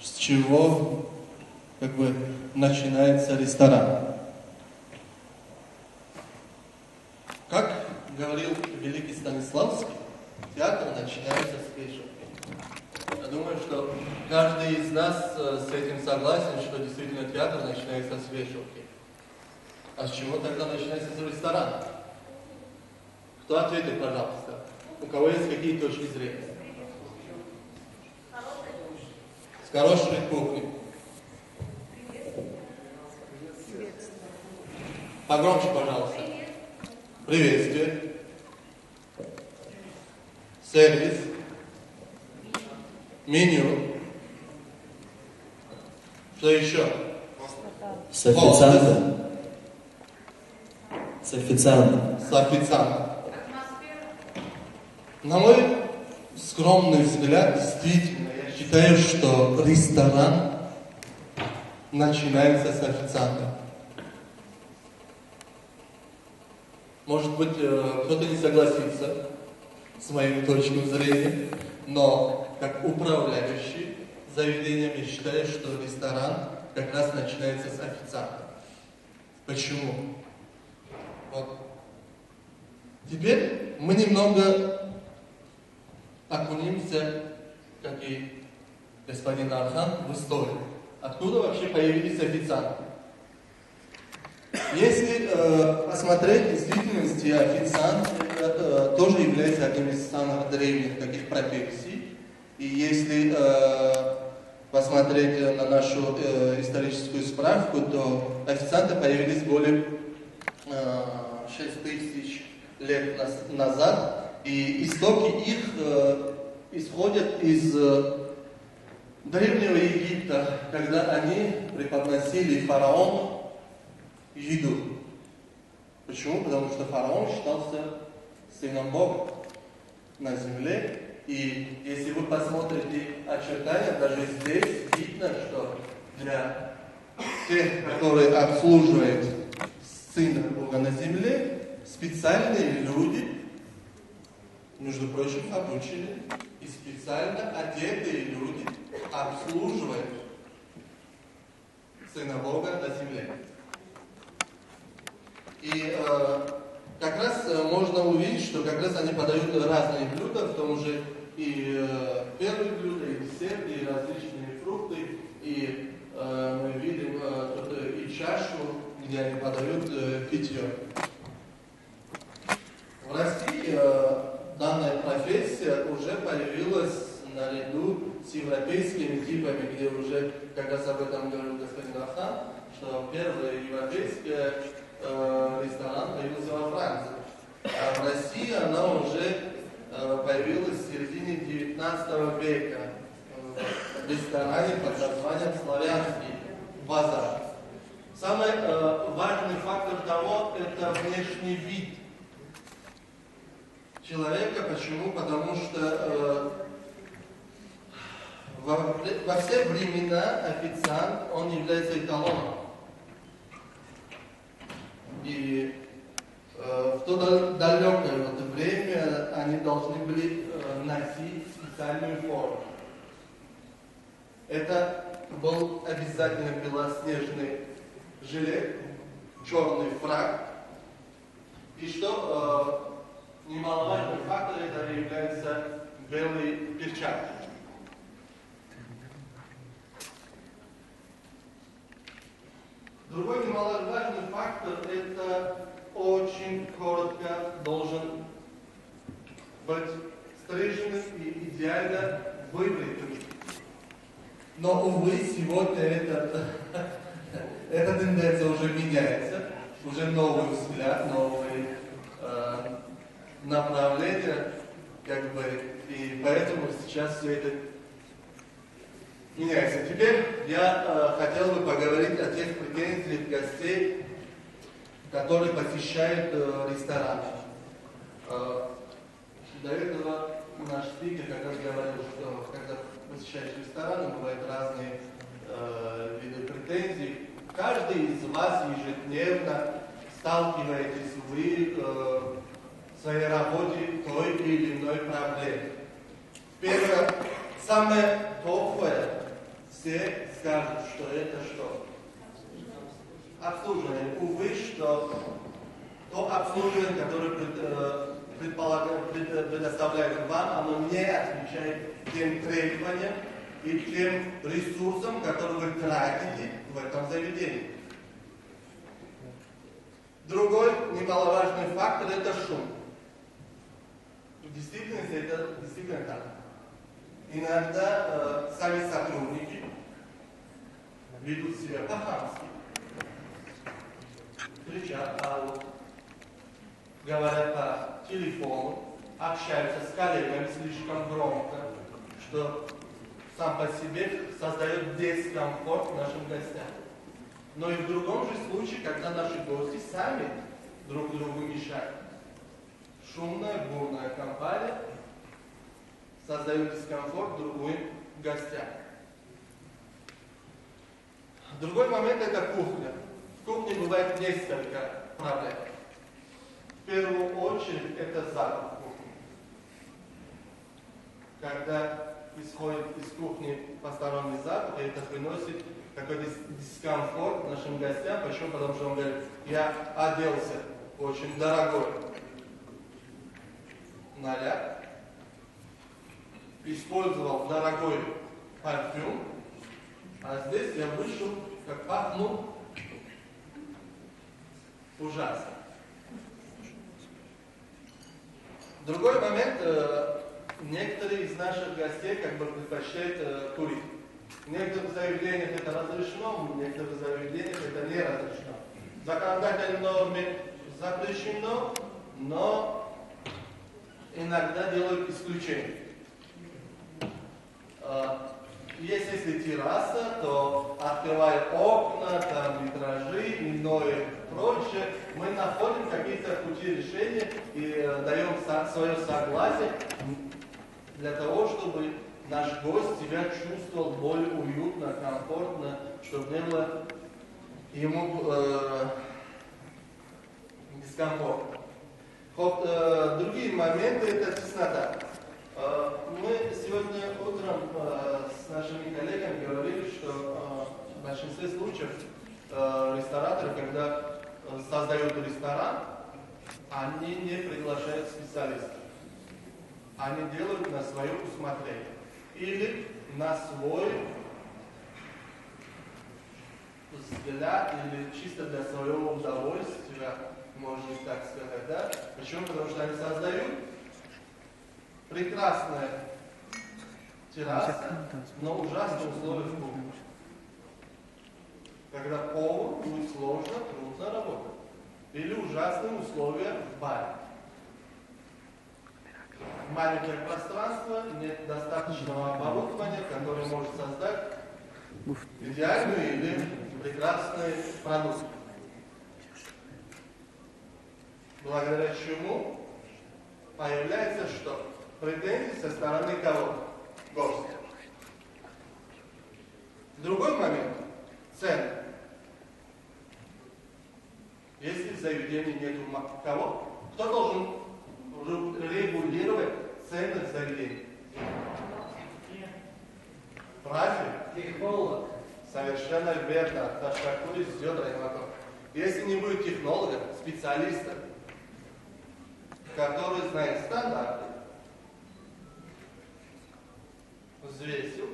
с чего начинается ресторан. Как говорил великий Станиславский, театр начинается с вешалки. Я думаю, что каждый из нас с этим согласен, что действительно театр начинается с вешалки. А с чего тогда начинается с ресторана? Кто ответит, пожалуйста? У кого есть какие точки зрения? С хорошей кухни. Погромче, пожалуйста. Приветствие. Сервис. Меню. Что еще? С официантом. С официантом. С официантом. На мой скромный взгляд, действительно, я считаю, что ресторан начинается с официанта. Может быть, кто-то не согласится с моей точкой зрения, но как управляющий заведением я считаю, что ресторан как раз начинается с официанта. Почему? Вот. Теперь мы немного окунемся, как и господин Архан, в историю. Откуда вообще появились официанты? Если посмотреть, в действительности официант тоже является одним из самых древних таких профессий. И если посмотреть на нашу историческую справку, то официанты появились более 6000 лет назад. И истоки их исходят из Древнего Египта, когда они преподносили фараону еду. Почему? Потому что фараон считался сыном Бога на земле. И если вы посмотрите очертания, даже здесь видно, что для тех, которые обслуживают сына Бога на земле, специальные люди, между прочим, обученные и специально одетые люди обслуживают сына Бога на земле. И как раз можно увидеть, что как раз они подают разные блюда, в том же и первые блюда, и десерты, и различные фрукты, и мы видим тут и чашу, где они подают питье. В России данная профессия уже появилась наряду с европейскими типами, где уже, как раз об этом говорил господин Архан, что первый европейский ресторан появился во Франции. А в России она уже появилась в середине 19 века в ресторане под названием «Славянский базар». Самый важный фактор того – это внешний вид человека. Почему? Потому что во все времена официант, он является эталоном. И в то далекое время они должны были носить специальную форму. Это был обязательно белоснежный жилет, черный фрак. И что немаловажный фактор, это являются белые перчатки. Другой немаловажный фактор – это очень коротко должен быть стриженным и идеально выбритым. Но, увы, сегодня эта тенденция уже меняется, уже новый взгляд, новые направления, и поэтому сейчас все это меняется. Теперь я хотел бы поговорить о тех претензиях гостей, которые посещают рестораны. До этого наш спикер как раз говорил, что когда посещаешь рестораны, бывают разные виды претензий. Каждый из вас ежедневно сталкиваетесь вы в своей работе той или иной проблемой. Первое, самое топовое, с все скажут, что это что? Обслуживание. Увы, что то обслуживание, которое предоставляет вам, оно не отвечает тем требованиям и тем ресурсам, которые вы тратите в этом заведении. Другой немаловажный фактор – это шум. В действительности это действительно так. Иногда сами сотрудники ведут себя по-хамски, кричат «ау», говорят по телефону, общаются с коллегами слишком громко, что сам по себе создает дискомфорт нашим гостям. Но и в другом же случае, когда наши гости сами друг другу мешают. Шумная, бурная компания создает дискомфорт другим гостям. Другой момент – это кухня. В кухне бывает несколько проблем. В первую очередь это запах кухни. Когда исходит из кухни посторонний запах, это приносит какой-то дискомфорт нашим гостям. Почему? Потому что он говорит, я оделся очень дорогой наряд, использовал дорогой парфюм, а здесь я вышел, как пахну, ужасно. Другой момент, некоторые из наших гостей предпочитают курить. В некоторых заведениях это разрешено, в некоторых заведениях это не разрешено. В законодательной норме запрещено, но иногда делают исключение. Если терраса, то открывая окна, там витражи, иное прочее, мы находим какие-то пути решения и даем свое согласие для того, чтобы наш гость себя чувствовал более уютно, комфортно, чтобы не было ему дискомфортно. Другие моменты – это теснота. Мы сегодня утром с нашими коллегами говорили, что в большинстве случаев рестораторы, когда создают ресторан, они не приглашают специалистов. Они делают на свое усмотрение. Или на свой взгляд, или чисто для своего удовольствия, можно так сказать, да? Почему? Потому что они создают прекрасная терраса, но ужасные условия в кухне. Когда повару будет сложно, трудно работать. Или ужасные условия в баре. Маленькое пространство, нет достаточного оборудования, которое может создать идеальную или прекрасный продукт. Благодаря чему появляется что? Претензии со стороны кого? Гостя. Другой момент – цены. Если в заведении нет кого, кто должен регулировать цены в заведении? Правильно? Технолог. Совершенно верно. Ташкакури с Йодрой. Если не будет технолога, специалиста, который знает стандарты, взвесил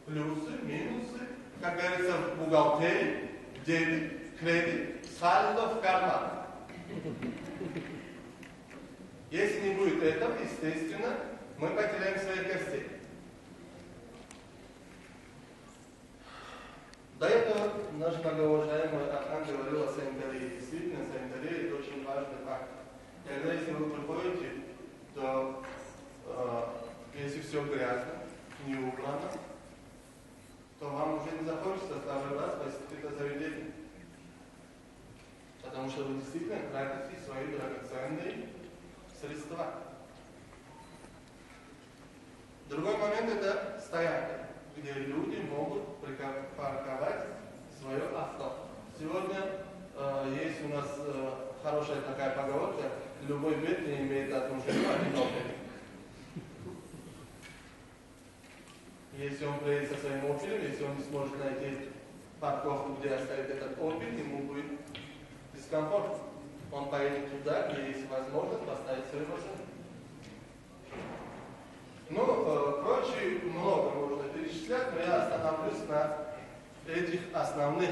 плюсы, минусы, как говорится в бухгалтерии, дебет, кредит, сальдо в карман. Если не будет этого, естественно, мы потеряем своих гостей. До этого наш многоуважаемый Ахан говорил о санитарии. Действительно, санитария – это очень важный факт. Когда если вы приходите, то если все грязно, не убрано, то вам уже не захочется второй раз посетить это заведение. Потому что вы действительно тратите свои драгоценные средства. Другой момент – это стоянка, где люди могут парковать свое авто. Сегодня есть у нас хорошая такая поговорка: любой бед не имеет одну жену, один отель. Если он приедет со своим опелем, если он не сможет найти парковку, где оставить этот опель, ему будет дискомфорт. Он поедет туда, где есть возможность поставить свою машину. Ну, прочее много можно перечислять, но я остановлюсь на этих основных,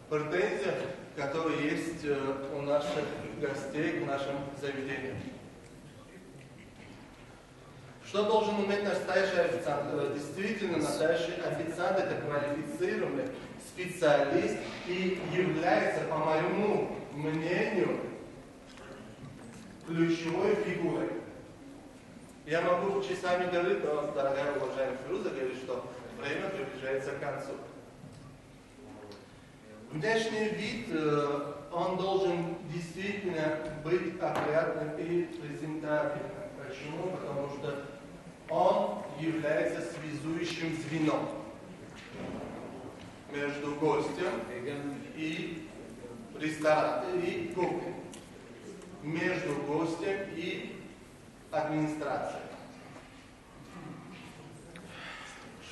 претензиях, которые есть у наших гостей к нашим заведениям. Что должен уметь настоящий официант? Действительно, настоящий официант – это квалифицированный специалист и является, по моему мнению, ключевой фигурой. Я могу часами говорить, но, дорогая уважаемая Фируза, говорит, что время приближается к концу. Внешний вид, он должен действительно быть опрятным и презентабельным. Почему? Потому что он является связующим звеном между гостем и рестораном, и кухней, между гостем и администрацией.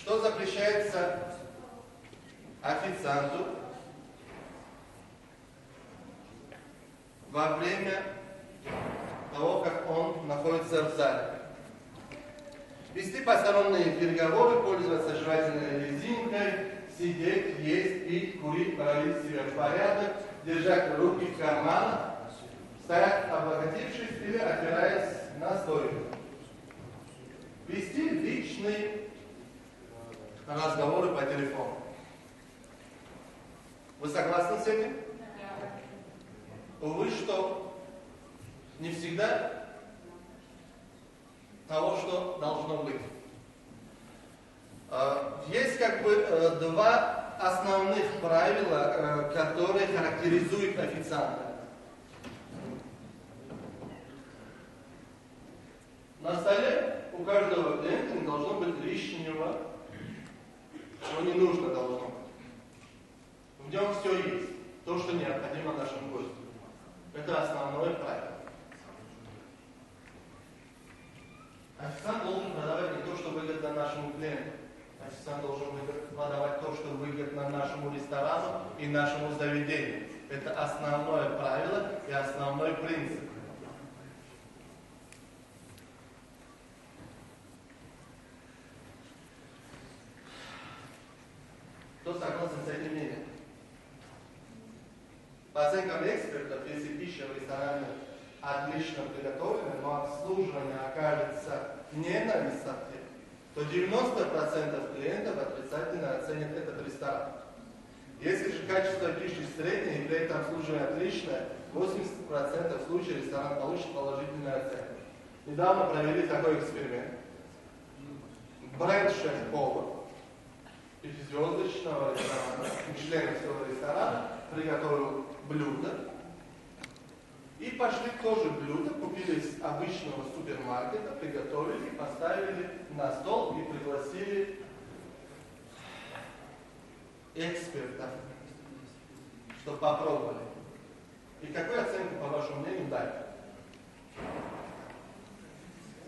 Что запрещается официанту во время того, как он находится в зале? Вести посторонние переговоры, пользоваться жевательной резинкой, сидеть, есть, пить, курить, проводить себя в порядок, держать руки в карманах, стоять облокотившись или опираясь на стойку. Вести личные разговоры по телефону. Вы согласны с этим? Увы, что не всегда того, что должно быть. Есть два основных правила, которые характеризуют официанта. На столе у каждого клиента не должно быть лишнего, чего не нужно должно быть. В нем все есть, то, что необходимо нашим гостям. Это основное правило. Официант должен продавать не то, что выгодно нашему клиенту. Официант должен продавать то, что выгодно нашему ресторану и нашему заведению. Это основное правило и основной принцип. Кто согласен с этим мнением? По оценкам экспертов, если пища в ресторане отлично приготовлена, но обслуживание окажется не на высоте, то 90% клиентов отрицательно оценят этот ресторан. Если же качество пищи среднее и при этом обслуживание отличное, 80% случаев ресторан получит положительную оценку. Недавно провели такой эксперимент. Бренд шеф-повар пятизвездочного ресторана, мишленовского ресторана, приготовил блюдо. И пошли тоже блюдо, купили из обычного супермаркета, приготовили, поставили на стол и пригласили экспертов, чтобы попробовали. И какую оценку, по вашему мнению, дали?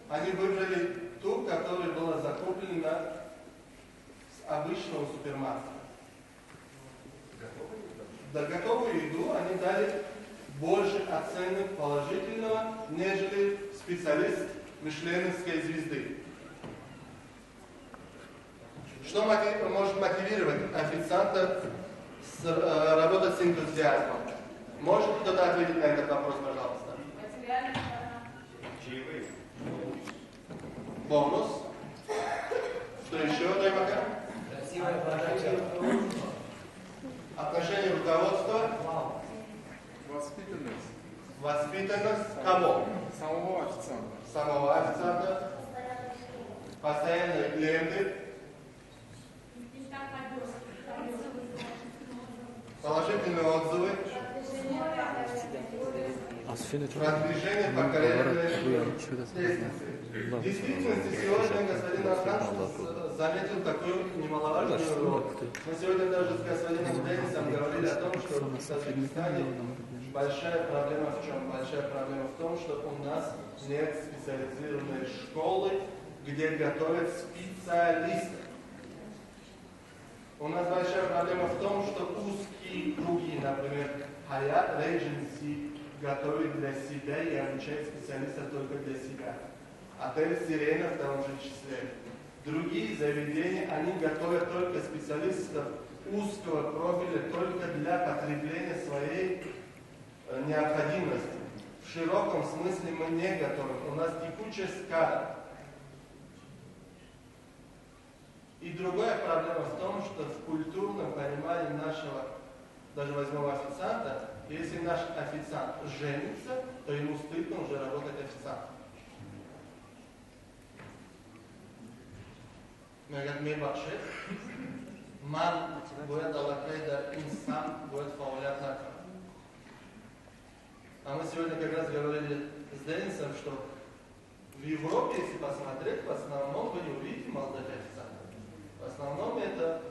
Они выбрали ту, которая была закуплена с обычного супермаркета. За готовую еду они дали больше оценок положительного, нежели специалист мишленовской звезды. Что может мотивировать официанта работать с энтузиазмом? Может кто-то ответить на этот вопрос, пожалуйста? Чаевые. Бонус. Что еще, Даймака? Красивая подача. Отношение руководства. Воспитанность. Воспитанность кого? Самого официанта. Самого официанта. Постоянные клиенты. Положительные отзывы. Продвижение по карьерной лестнице. В действительности сегодня господин Архан заметил такую немаловажную роль. Мы сегодня даже с господином Денисом говорили о том, что в Казахстане большая проблема в чем? Большая проблема в том, что у нас нет специализированной школы где готовят специалистов. У нас большая проблема в том, что узкие круги, например, Hyatt Regency готовит для себя и обучает специалистов только для себя. Отель Сирена в том же числе. Другие заведения, они готовят только специалистов узкого профиля, только для потребления своей необходимости. В широком смысле мы не готовим. У нас текучая скала. И другая проблема в том, что в культурном понимании нашего, даже возьмем официанта, если наш официант женится, то ему стыдно уже работать официантом. Говорят, мебашет, ман будет алакайда, инсан будет фаулят на край. А мы сегодня как раз говорили с Денисом, что в Европе, если посмотреть, в основном вы не увидите молодых официантов. В основном это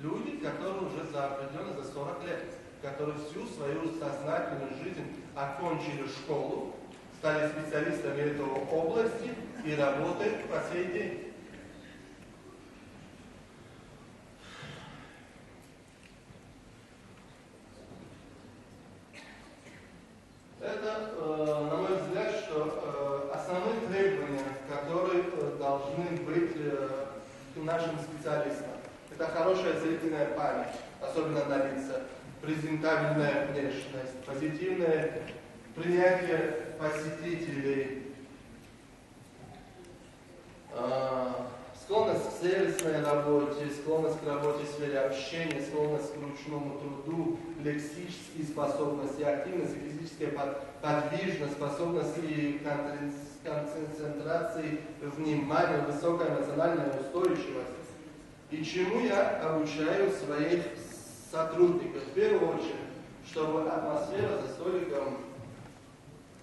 люди, которые уже за определенно за 40 лет, которые всю свою сознательную жизнь окончили школу, стали специалистами этого области и работают по сей день. Это, на мой взгляд, что основные требования, которые должны быть к нашим специалистам. Это хорошая зрительная память, особенно на лица, презентабельная внешность, позитивное принятие посетителей, склонность к сервисной работе, склонность к работе в сфере общения, склонность к ручному труду, лексические способности, активность и физическая подвижность, способность и концентрации внимания, высокая эмоциональная устойчивость. И чему я обучаю своих сотрудников? В первую очередь, чтобы атмосфера за столиком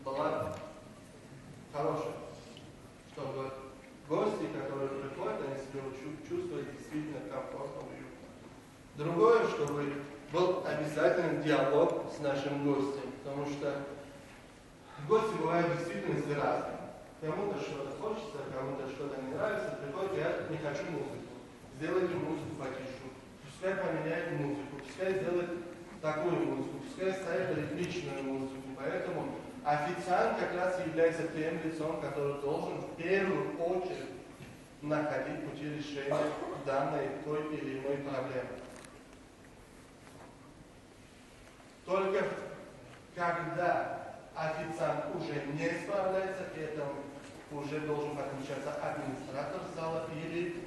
была хорошая, чтобы гости, которые приходят, они себя чувствовали действительно комфортно, уютно. Другое, чтобы был обязательный диалог с нашим гостем, потому что гости бывают действительно разные. Кому-то что-то хочется, кому-то что-то не нравится, приходит, я не хочу музыку. Сделайте музыку потише, пускай поменяет музыку, пускай сделает такую музыку, пускай ставит ритмичную музыку. Поэтому официант как раз является тем лицом, который должен в первую очередь находить пути решения данной той или иной проблемы. Только когда официант уже не справляется, этому уже должен подключаться администратор зала или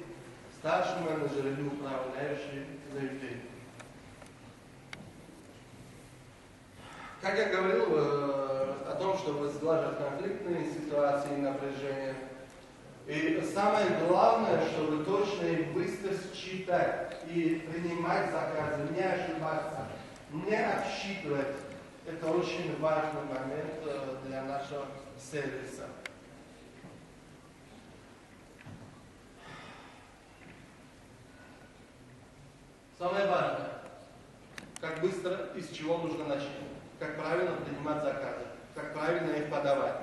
старший менеджер или управляющий заведением. Как я говорил о том, чтобы сглаживать конфликтные ситуации и напряжения. И самое главное, чтобы точно и быстро считать и принимать заказы, не ошибаться, не обсчитывать. Это очень важный момент для нашего сервиса. Самое важное, как быстро и с чего нужно начать, как правильно принимать заказы, как правильно их подавать,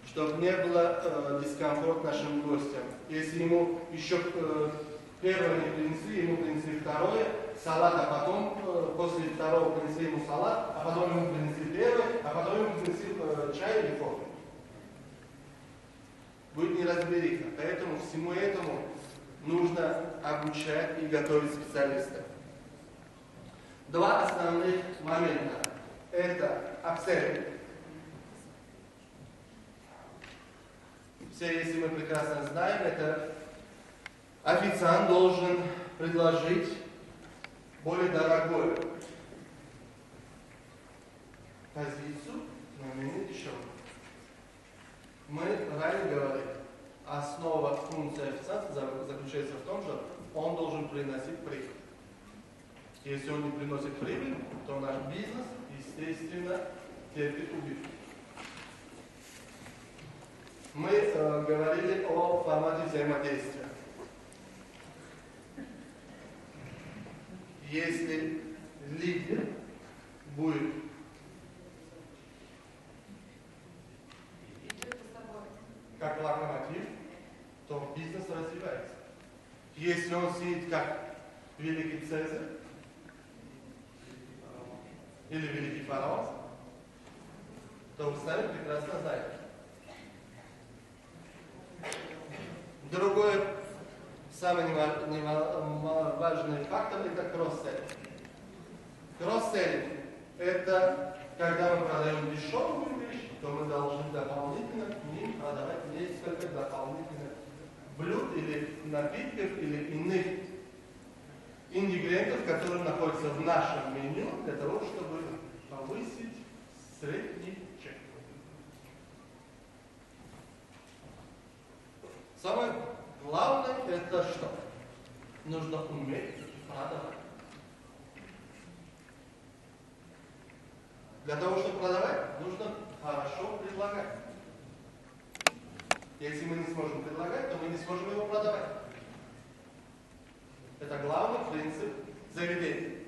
чтобы не было дискомфорт нашим гостям. Если ему еще первое не принесли, ему принесли второе, салат, а потом после второго принесли ему салат, а потом ему принесли первое, а потом ему принесли чай или кофе. Будет неразбериха. Поэтому всему этому нужно обучать и готовить специалистов. Два основных момента. Это апселлинг. Все, если мы прекрасно знаем, это официант должен предложить более дорогую позицию, но менее дешевую. Мы ранее говорили, основа функции официанта заключается в том, что он должен приносить прибыль. Если он не приносит прибыль, то наш бизнес, естественно, терпит убытки. Мы говорили о формате взаимодействия. Если лидер будет как локомотив, то бизнес развивается. Если он сидит как великий Цезарь или великий фараон, то вы сами прекрасно знаете. Другой, самый важный фактор – это кросс-селлинг. Кросс-селлинг – это когда мы продаем дешевую вещь, то мы должны дополнительно к ним продавать несколько дополнительных блюд или напитков или иных ингредиентов, которые находятся в нашем меню, для того, чтобы повысить средний чек. Самое главное – это что? Нужно уметь продавать. Для того, чтобы продавать, нужно хорошо предлагать. Если мы не сможем предлагать, то мы не сможем его продавать. Это главный принцип заведения.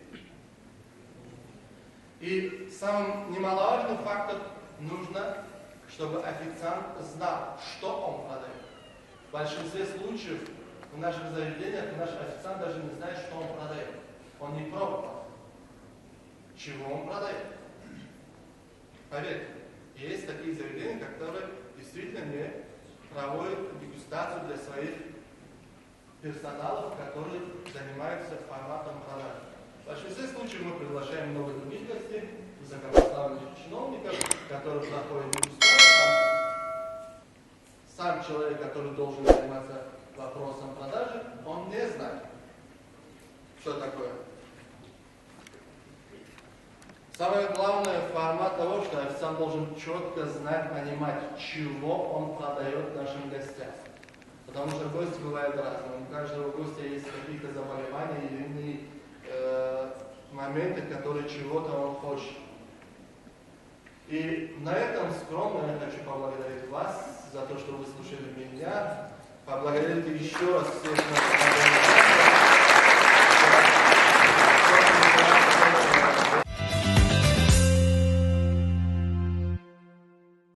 И самым немаловажным фактором нужно, чтобы официант знал, что он продает. В большинстве случаев в наших заведениях наш официант даже не знает, что он продает. Он не пробовал, чего он продает. Поверьте, есть такие заведения, которые действительно не проводят дегустацию для своих персоналов, которые занимаются форматом продажи. В большинстве случаев мы приглашаем много других гостей, высокопоставленных чиновников, которые проходят дегустацию. Сам человек, который должен заниматься вопросом продажи, он не знает, что такое. Самое главное формат того, что официант должен четко знать, понимать, чего он продает нашим гостям. Потому что гости бывают разные. У каждого гостя есть какие-то заболевания или иные моменты, которые чего-то он хочет. И на этом скромно я хочу поблагодарить вас за то, что вы слушали меня. Поблагодарить еще раз всех наших